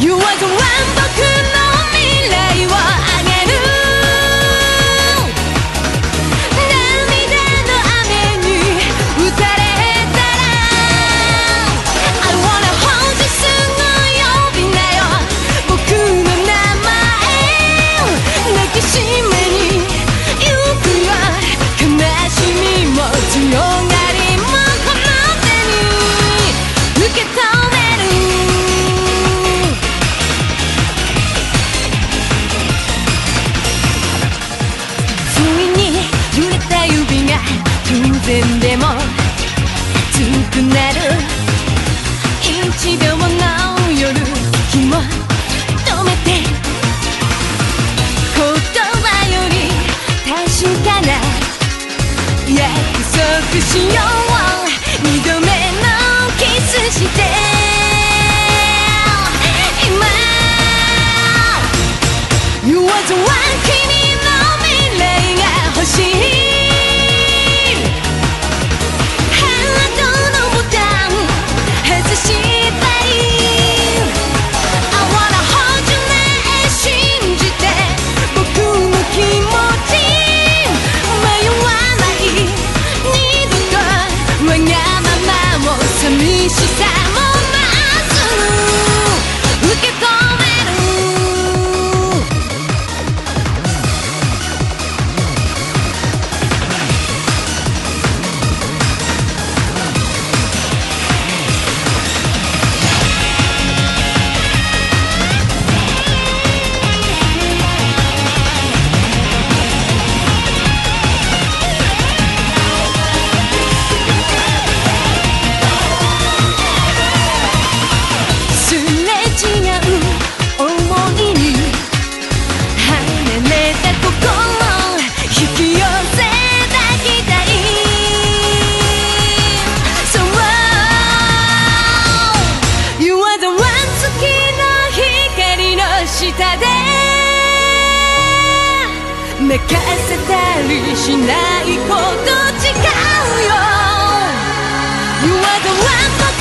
You are the one 僕の未来をあげる涙の雨に打たれたら I wanna hold you すぐ呼びなよ僕の名前抱きしめに行くよ悲しみも強がりもこの手に受け止め偶然でも熱くなる1秒の夜気を止めて言葉より確かな約束しよう2度目のキスして今 You are the one 君の未来が欲しい寂しさもまず受け止め下で泣かせたりしないこと誓うよ You are the one